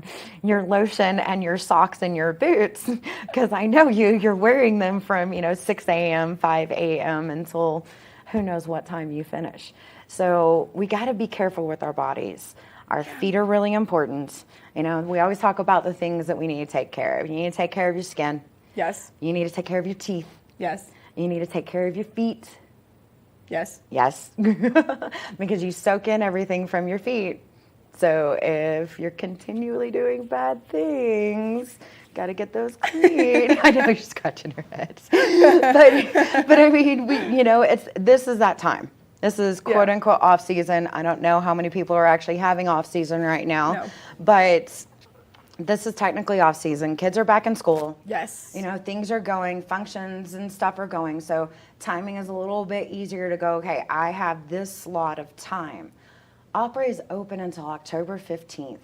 your lotion and your socks and your boots, because I know you're wearing them from, 6 a.m., 5 a.m. until who knows what time you finish. So we got to be careful with our bodies. Our feet are really important. We always talk about the things that we need to take care of. You need to take care of your skin. Yes. You need to take care of your teeth. Yes. You need to take care of your feet. Yes. Yes. Because you soak in everything from your feet. So if you're continually doing bad things, got to get those clean. I know you're scratching your head. but I mean, this is that time. This is quote unquote off season. I don't know how many people are actually having off season right now, but this is technically off season. Kids are back in school. Yes. Things are going, functions and stuff are going. So timing is a little bit easier to go, okay, I have this slot of time. Opry is open until October 15th.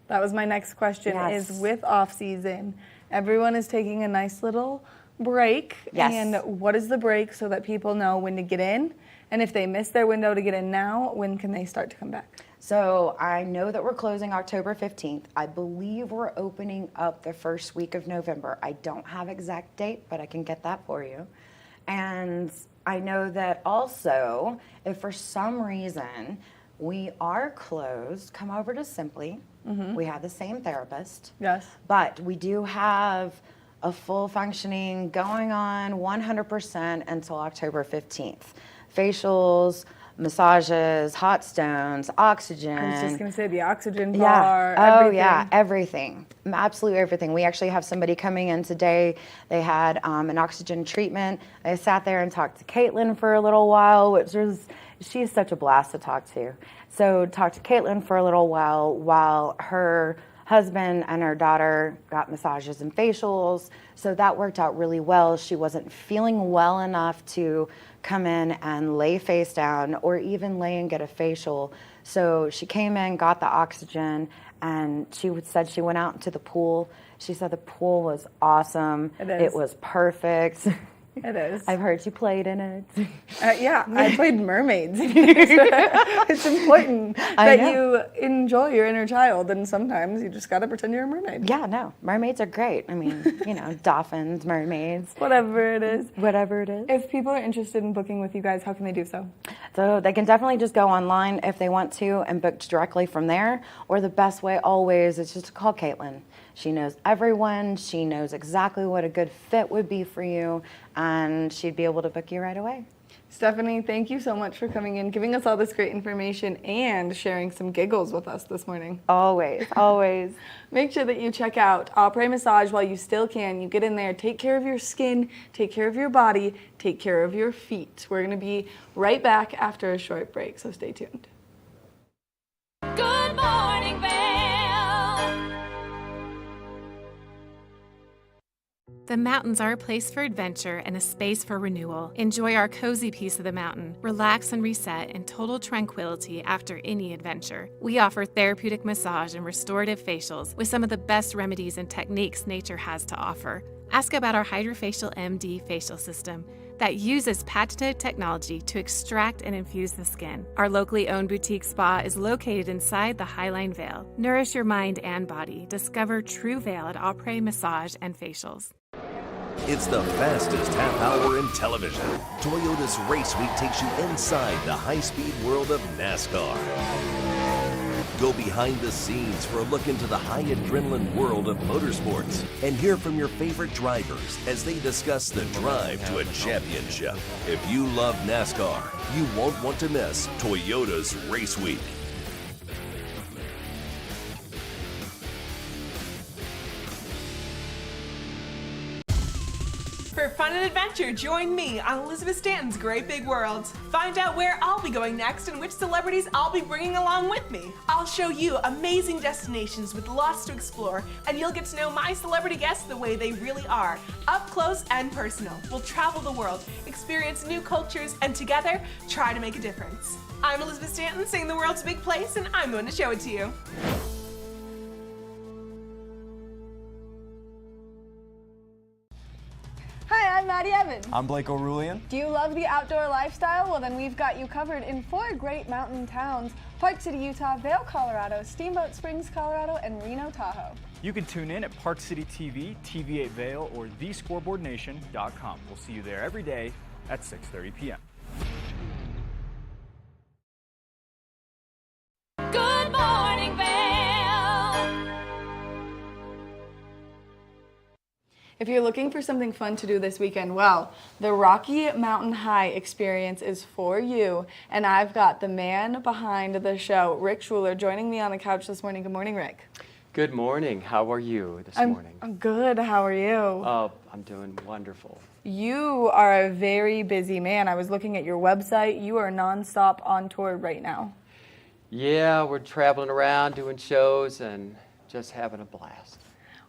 That was my next question, is with off season, everyone is taking a nice little break. Yes. And what is the break, so that people know when to get in? And if they miss their window to get in now, when can they start to come back? So I know that we're closing October 15th. I believe we're opening up the first week of November. I don't have exact date, but I can get that for you. And I know that also, if for some reason we are closed, come over to Simply. We have the same therapist. Yes. But we do have a full functioning going on 100% until October 15th. Facials, massages, hot stones, oxygen. I was just going to say the oxygen bar. Yeah. Everything. Yeah, everything. Absolutely everything. We actually have somebody coming in today. They had an oxygen treatment. I sat there and talked to Caitlin for a little while, she's such a blast to talk to. So talked to Caitlin for a little while her husband and her daughter got massages and facials. So that worked out really well. She wasn't feeling well enough to come in and lay face down or even lay and get a facial. So she came in, got the oxygen, and she said she went out into the pool. She said the pool was awesome. It is. It was perfect. It is. I've heard you played in it. Yeah, I played mermaids. It's important that you enjoy your inner child, and sometimes you just gotta pretend you're a mermaid. Yeah, no, mermaids are great. I mean, dolphins, mermaids. Whatever it is. Whatever it is. If people are interested in booking with you guys, how can they do so? So they can definitely just go online if they want to and book directly from there. Or the best way always is just to call Caitlin. She knows everyone. She knows exactly what a good fit would be for you, and she'd be able to book you right away. Stephanie, thank you so much for coming in, giving us all this great information, and sharing some giggles with us this morning. Always, always. Make sure that you check out Après Massage while you still can. You get in there, take care of your skin, take care of your body, take care of your feet. We're going to be right back after a short break, so stay tuned. Good morning, Vail. The mountains are a place for adventure and a space for renewal. Enjoy our cozy piece of the mountain. Relax and reset in total tranquility after any adventure. We offer therapeutic massage and restorative facials with some of the best remedies and techniques nature has to offer. Ask about our Hydrofacial MD facial system that uses patented technology to extract and infuse the skin. Our locally owned boutique spa is located inside the Highline Vail. Nourish your mind and body. Discover true Vail at Après Massage and Facials. It's the fastest half hour in television. Toyota's Race Week takes you inside the high-speed world of NASCAR. Go behind the scenes for a look into the high adrenaline world of motorsports and hear from your favorite drivers as they discuss the drive to a championship. If you love NASCAR, you won't want to miss Toyota's Race Week. For fun and adventure, join me on Elizabeth Stanton's Great Big World. Find out where I'll be going next and which celebrities I'll be bringing along with me. I'll show you amazing destinations with lots to explore, and you'll get to know my celebrity guests the way they really are, up close and personal. We'll travel the world, experience new cultures, and together, try to make a difference. I'm Elizabeth Stanton, saying the world's a big place, and I'm going to show it to you. Hi, I'm Maddie Evans. I'm Blake O'Rulian. Do you love the outdoor lifestyle? Well, then we've got you covered in 4 great mountain towns: Park City, Utah, Vail, Colorado, Steamboat Springs, Colorado, and Reno, Tahoe. You can tune in at Park City TV, TV8 Vail, or thescoreboardnation.com. We'll see you there every day at 6:30 p.m. Good morning, Vail. If you're looking for something fun to do this weekend, well, the Rocky Mountain High experience is for you. And I've got the man behind the show, Rick Schuller, joining me on the couch this morning. Good morning, Rick. Good morning. How are you this morning? I'm good. How are you? Oh, I'm doing wonderful. You are a very busy man. I was looking at your website. You are nonstop on tour right now. Yeah, we're traveling around doing shows and just having a blast.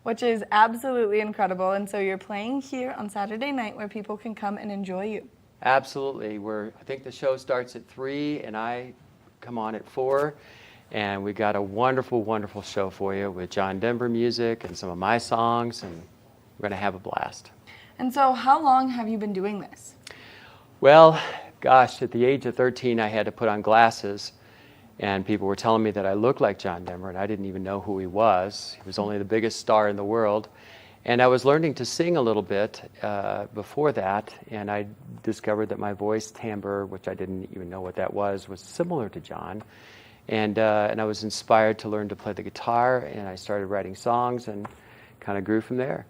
Which is absolutely incredible. And so you're playing here on Saturday night where people can come and enjoy you. Absolutely. I think the show starts at 3 and I come on at 4. And we got a wonderful, wonderful show for you with John Denver music and some of my songs, and we're going to have a blast. And so how long have you been doing this? Well, gosh, at the age of 13, I had to put on glasses. And people were telling me that I looked like John Denver, and I didn't even know who he was. He was only the biggest star in the world. And I was learning to sing a little bit before that, and I discovered that my voice timbre, which I didn't even know what that was similar to John. And I was inspired to learn to play the guitar, and I started writing songs and kind of grew from there.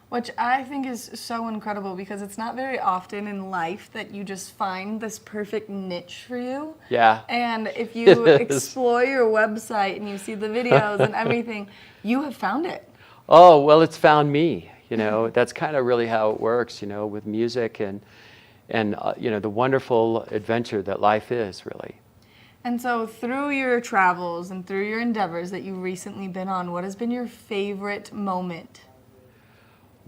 Which I think is so incredible because it's not very often in life that you just find this perfect niche for you. Yeah. And if you explore your website and you see the videos and everything, you have found it. Oh, well, it's found me. That's kind of really how it works, with music and the wonderful adventure that life is, really. And so through your travels and through your endeavors that you've recently been on, what has been your favorite moment?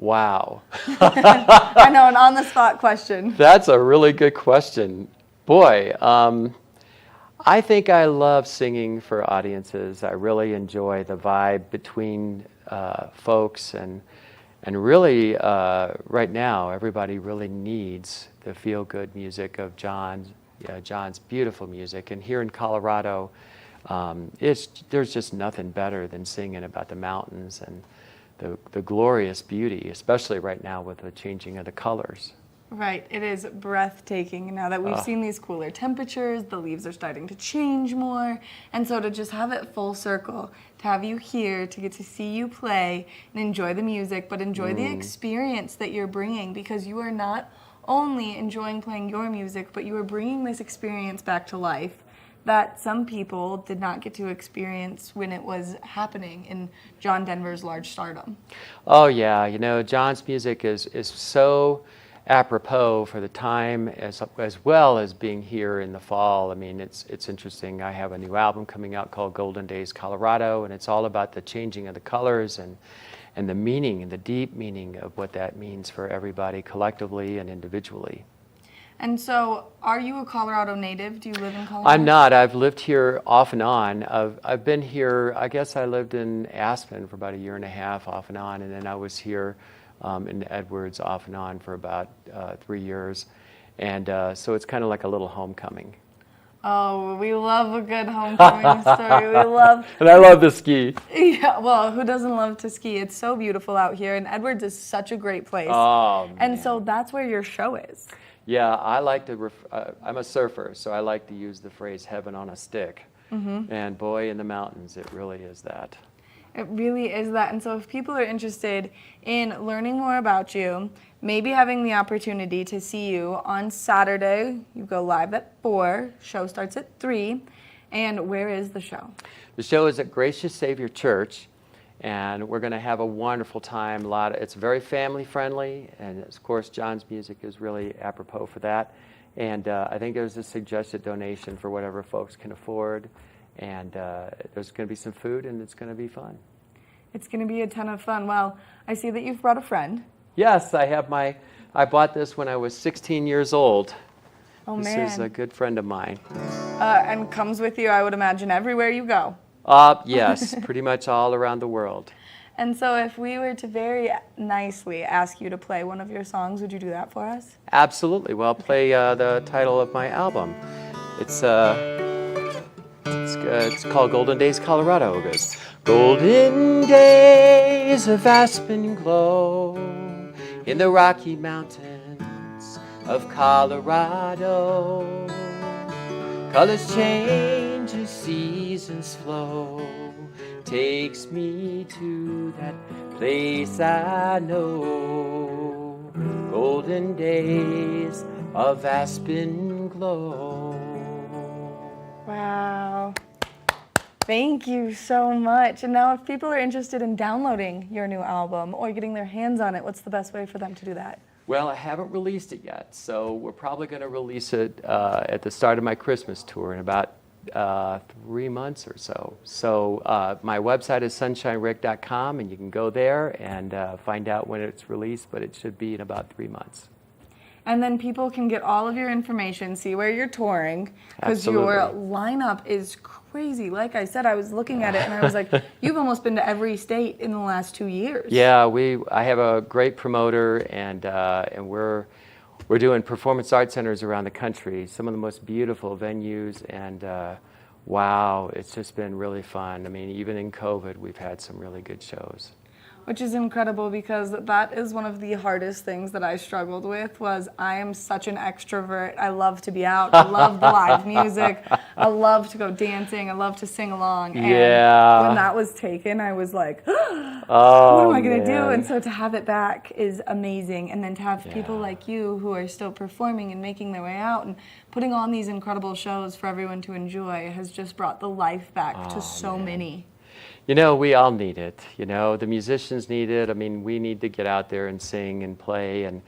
Wow. I know, an on-the-spot question. That's a really good question. Boy, I think I love singing for audiences. I really enjoy the vibe between folks and And really, right now, everybody really needs the feel-good music of John's beautiful music. And here in Colorado, there's just nothing better than singing about the mountains and the glorious beauty, especially right now with the changing of the colors. Right, it is breathtaking now that we've seen these cooler temperatures, the leaves are starting to change more, and so to just have it full circle, to have you here, to get to see you play and enjoy the music, but enjoy the experience that you're bringing, because you are not only enjoying playing your music, but you are bringing this experience back to life that some people did not get to experience when it was happening in John Denver's large stardom. Oh yeah, you know, John's music is so apropos for the time, as well as being here in the fall. I mean, it's interesting. I have a new album coming out called Golden Days Colorado, and it's all about the changing of the colors and the meaning and the deep meaning of what that means for everybody collectively and individually. And so, are you a Colorado native? Do you live in Colorado? I'm not. I've lived here off and on. I've been here, I guess I lived in Aspen for about 1.5 years off and on, and then I was here in Edwards off and on for about 3 years. And so it's kind of like a little homecoming. Oh, we love a good homecoming story. We love... And I love to ski. Yeah, well, who doesn't love to ski? It's so beautiful out here, and Edwards is such a great place. Oh, man. And so that's where your show is. Yeah, I like to, I'm a surfer, so I like to use the phrase heaven on a stick. Mm-hmm. And boy, in the mountains, it really is that. It really is that. And so if people are interested in learning more about you, maybe having the opportunity to see you on Saturday, you go live at 4, show starts at 3. And where is the show? The show is at Gracious Savior Church, and we're going to have a wonderful time. It's very family friendly, and of course John's music is really apropos for that. And I think there's a suggested donation for whatever folks can afford. And there's going to be some food, and it's going to be fun. It's going to be a ton of fun. Well, I see that you've brought a friend. Yes, I bought this when I was 16 years old. Oh, this man. This is a good friend of mine. And comes with you, I would imagine, everywhere you go. Yes, pretty much all around the world. And so if we were to very nicely ask you to play one of your songs, would you do that for us? Absolutely. Well, I'll play the title of my album. It's called Golden Days Colorado. It goes, golden days of aspen glow in the Rocky Mountains of Colorado. Colors change as seasons flow, takes me to that place I know. Golden days of aspen glow. Wow. Thank you so much. And now if people are interested in downloading your new album or getting their hands on it, what's the best way for them to do that? Well, I haven't released it yet, so we're probably going to release it at the start of my Christmas tour in about 3 months or so. So my website is sunshinerick.com, and you can go there and find out when it's released, but it should be in about 3 months. And then people can get all of your information, see where you're touring, because your lineup is crazy. Like I said, I was looking at it and I was like, you've almost been to every state in the last 2 years. Yeah, I have a great promoter, and we're doing performance art centers around the country, some of the most beautiful venues, and wow, it's just been really fun. I mean, even in COVID, we've had some really good shows. Which is incredible, because that is one of the hardest things that I struggled with. Was I am such an extrovert. I love to be out. I love the live music. I love to go dancing. I love to sing along. And when that was taken, I was like, oh, what am I going to do? And so to have it back is amazing. And then to have people like you who are still performing and making their way out and putting on these incredible shows for everyone to enjoy has just brought the life back to so many. You know, we all need it. You know, the musicians need it. I mean, we need to get out there and sing and play, and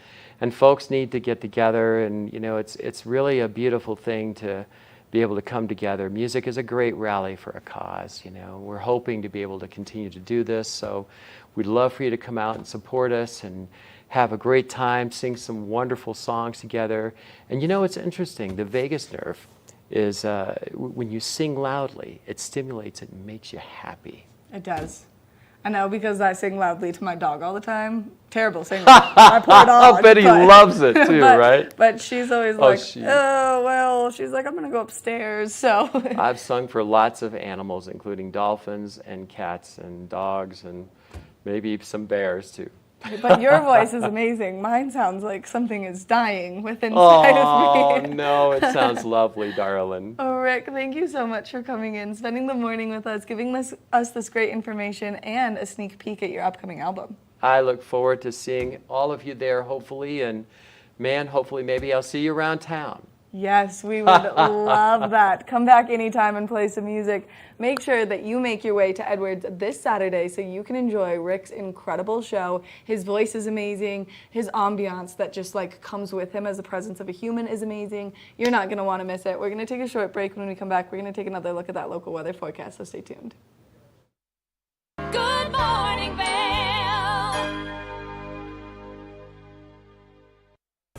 folks need to get together. And, you know, it's really a beautiful thing to be able to come together. Music is a great rally for a cause, you know. We're hoping to be able to continue to do this, so we'd love for you to come out and support us and have a great time, sing some wonderful songs together. And, you know, it's interesting. The vagus nerve is, when you sing loudly, it stimulates it and makes you happy. It does. I know, because I sing loudly to my dog all the time. Terrible singer. My poor dog. I bet he loves it too, right? But she's always she's like, I'm going to go upstairs. So I've sung for lots of animals, including dolphins and cats and dogs and maybe some bears too. But your voice is amazing. Mine sounds like something is dying within inside of me. Oh, no, it sounds lovely, darling. Oh, Rick, thank you so much for coming in, spending the morning with us, giving us this great information and a sneak peek at your upcoming album. I look forward to seeing all of you there, hopefully, and man, hopefully maybe I'll see you around town. Yes, we would love that. Come back anytime and play some music. Make sure that you make your way to Edwards this Saturday so you can enjoy Rick's incredible show. His voice is amazing. His ambiance that just like comes with him as the presence of a human is amazing. You're not going to want to miss it. We're going to take a short break. When we come back, we're going to take another look at that local weather forecast, so stay tuned. Good morning, Vail.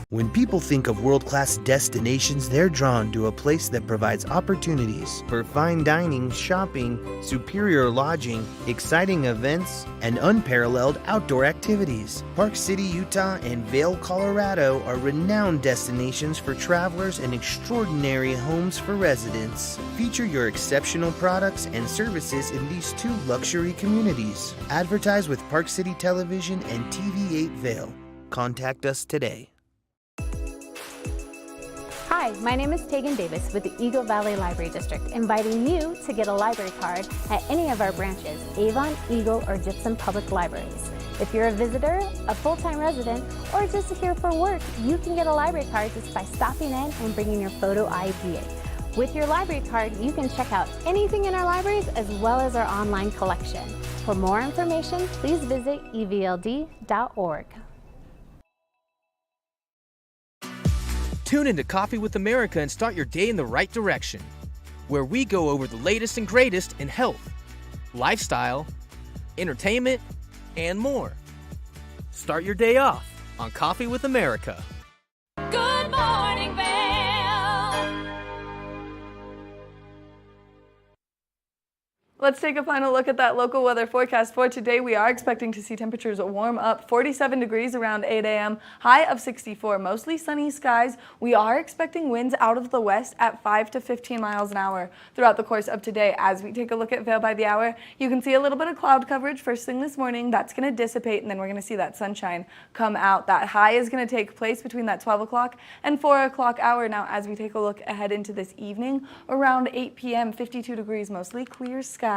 When people think of world-class destinations, they're drawn to a place that provides opportunities for fine dining, shopping, superior lodging, exciting events, and unparalleled outdoor activities. Park City, Utah and Vail, Colorado are renowned destinations for travelers and extraordinary homes for residents. Feature your exceptional products and services in these two luxury communities. Advertise with Park City Television and TV8 Vail. Contact us today. Hi, my name is Tegan Davis with the Eagle Valley Library District, inviting you to get a library card at any of our branches, Avon, Eagle, or Gypsum Public Libraries. If you're a visitor, a full-time resident, or just here for work, you can get a library card just by stopping in and bringing your photo ID. With your library card, you can check out anything in our libraries as well as our online collection. For more information, please visit evld.org. Tune into Coffee with America and start your day in the right direction, where we go over the latest and greatest in health, lifestyle, entertainment, and more. Start your day off on Coffee with America. Good morning, Vail. Let's take a final look at that local weather forecast for today. We are expecting to see temperatures warm up, 47 degrees around 8 a.m., high of 64, mostly sunny skies. We are expecting winds out of the west at 5 to 15 miles an hour throughout the course of today. As we take a look at Vail by the hour, you can see a little bit of cloud coverage first thing this morning. That's going to dissipate, and then we're going to see that sunshine come out. That high is going to take place between that 12 o'clock and 4 o'clock hour. Now, as we take a look ahead into this evening, around 8 p.m., 52 degrees, mostly clear skies.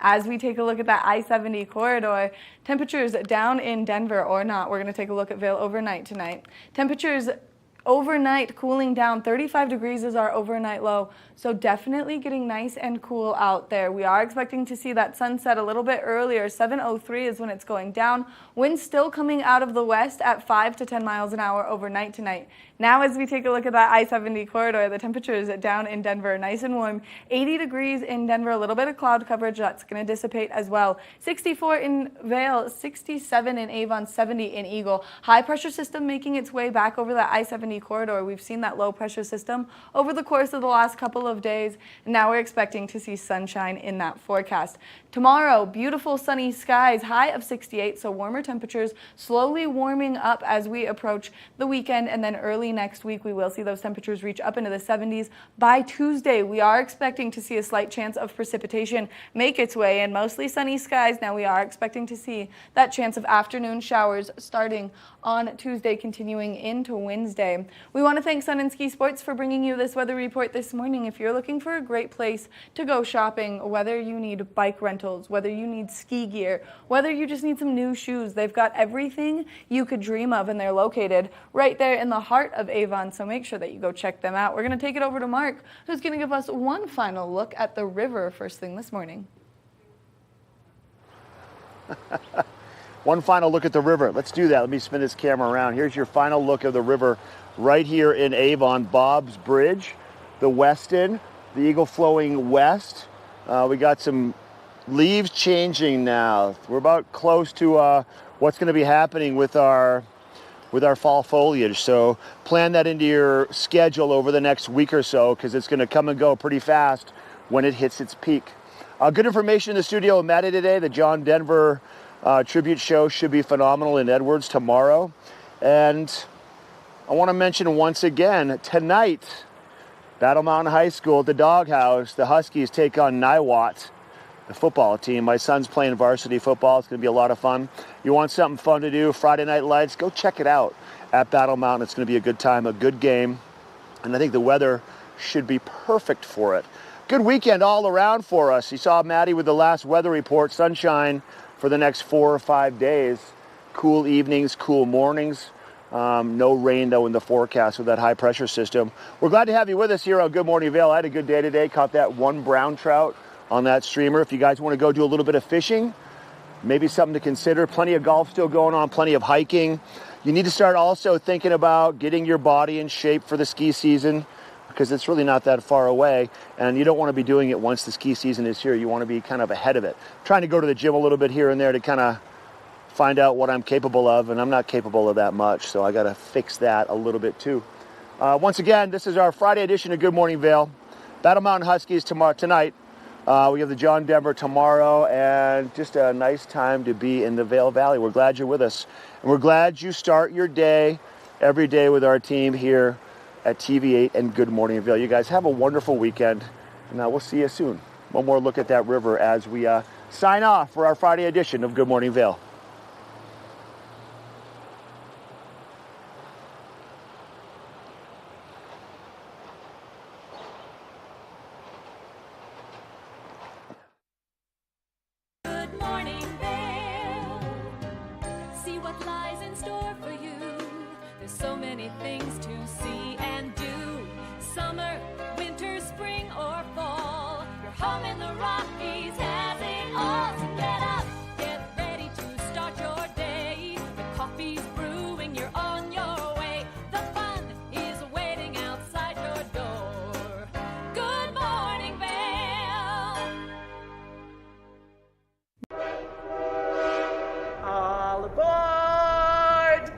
As we take a look at that I-70 corridor, temperatures down in Denver or not, we're going to take a look at Vail overnight tonight. Temperatures overnight cooling down, 35 degrees is our overnight low, so definitely getting nice and cool out there. We are expecting to see that sunset a little bit earlier. 7:03 is when it's going down. Winds still coming out of the west at 5 to 10 miles an hour overnight tonight. Now as we take a look at that I-70 corridor, the temperatures down in Denver, nice and warm. 80 degrees in Denver, a little bit of cloud coverage, that's going to dissipate as well. 64 in Vail, 67 in Avon, 70 in Eagle. High pressure system making its way back over that I-70 corridor. We've seen that low pressure system over the course of the last couple of days, and now we're expecting to see sunshine in that forecast. Tomorrow, beautiful sunny skies, high of 68, so warmer temperatures, slowly warming up as we approach the weekend, and then early next week we will see those temperatures reach up into the 70s. By Tuesday, we are expecting to see a slight chance of precipitation make its way in, mostly sunny skies. Now we are expecting to see that chance of afternoon showers starting on Tuesday, continuing into Wednesday. We want to thank Sun and Ski Sports for bringing you this weather report this morning. If you're looking for a great place to go shopping, whether you need bike rentals, whether you need ski gear, whether you just need some new shoes, they've got everything you could dream of, and they're located right there in the heart of Avon, so make sure that you go check them out. We're going to take it over to Mark, who's going to give us one final look at the river first thing this morning. One final look at the river. Let's do that. Let me spin this camera around. Here's your final look of the river right here in Avon. Bob's Bridge, the Weston, the Eagle flowing west. We got some leaves changing now. We're about close to what's going to be happening with our fall foliage. So plan that into your schedule over the next week or so, because it's going to come and go pretty fast when it hits its peak. Good information in the studio with Maddie today. The John Denver tribute show should be phenomenal in Edwards tomorrow. And I want to mention once again, tonight, Battle Mountain High School at the Doghouse, the Huskies take on Niwot, the football team. My son's playing varsity football. It's going to be a lot of fun. You want something fun to do, Friday Night Lights, go check it out at Battle Mountain. It's going to be a good time, a good game. And I think the weather should be perfect for it. Good weekend all around for us. You saw Maddie with the last weather report, sunshine for the next 4 or 5 days. Cool evenings, cool mornings. No rain, though, in the forecast with that high pressure system. We're glad to have you with us here on Good Morning Vail. I had a good day today. Caught that one brown trout on that streamer. If you guys want to go do a little bit of fishing, maybe something to consider. Plenty of golf still going on, plenty of hiking. You need to start also thinking about getting your body in shape for the ski season, because it's really not that far away, and you don't want to be doing it once the ski season is here. You want to be kind of ahead of it. Trying to go to the gym a little bit here and there to kind of find out what I'm capable of, and I'm not capable of that much, so I got to fix that a little bit too. Once again, this is our Friday edition of Good Morning Vail. Battle Mountain Huskies tonight. We have the John Denver tomorrow, and just a nice time to be in the Vail Valley. We're glad you're with us, and we're glad you start your day every day with our team here at TV8 and Good Morning Vail. You guys have a wonderful weekend, and we'll see you soon. One more look at that river as we sign off for our Friday edition of Good Morning Vail. Good morning, Vail. See what lies in store for you. There's so many things to see and do. Summer, winter, spring, or fall. Your home in the Rockies has it all. So get up, get ready to start your day. The coffee's brewing, you're on your way. The fun is waiting outside your door. Good morning, Vail. All aboard!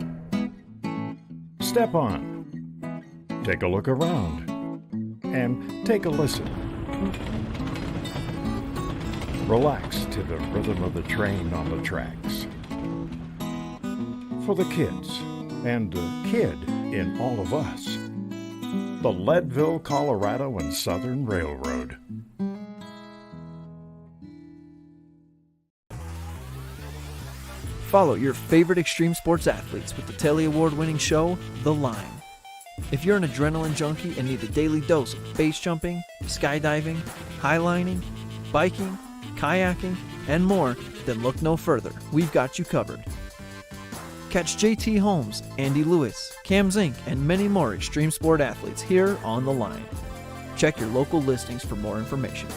Step on. Take a look around. And take a listen. Relax to the rhythm of the train on the tracks. For the kids, and the kid in all of us. The Leadville, Colorado and Southern Railroad. Follow your favorite extreme sports athletes with the Telly Award-winning show, The Line. If you're an adrenaline junkie and need a daily dose of base jumping, skydiving, highlining, biking, kayaking, and more, then look no further. We've got you covered. Catch JT Holmes, Andy Lewis, Cam Zink, and many more extreme sport athletes here on The Line. Check your local listings for more information.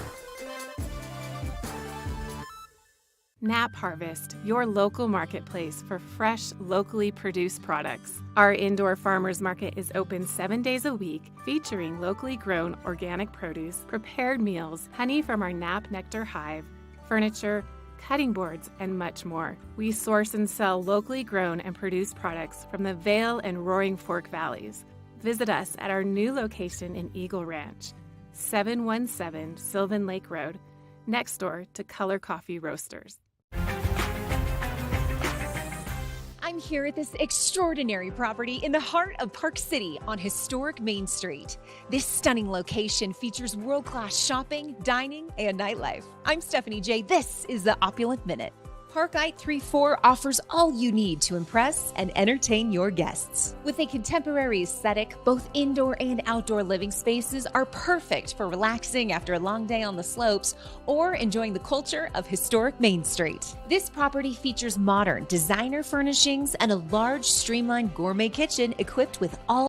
Nap Harvest, your local marketplace for fresh, locally produced products. Our indoor farmers market is open 7 days a week, featuring locally grown organic produce, prepared meals, honey from our Nap Nectar hive, furniture, cutting boards, and much more. We source and sell locally grown and produced products from the Vail and Roaring Fork Valleys. Visit us at our new location in Eagle Ranch, 717 Sylvan Lake Road, next door to Color Coffee Roasters. I'm here at this extraordinary property in the heart of Park City on historic Main Street. This stunning location features world-class shopping, dining, and nightlife. I'm Stephanie J. This is the Opulent Minute. Parkite 3-4 offers all you need to impress and entertain your guests. With a contemporary aesthetic, both indoor and outdoor living spaces are perfect for relaxing after a long day on the slopes or enjoying the culture of historic Main Street. This property features modern designer furnishings and a large, streamlined gourmet kitchen equipped with all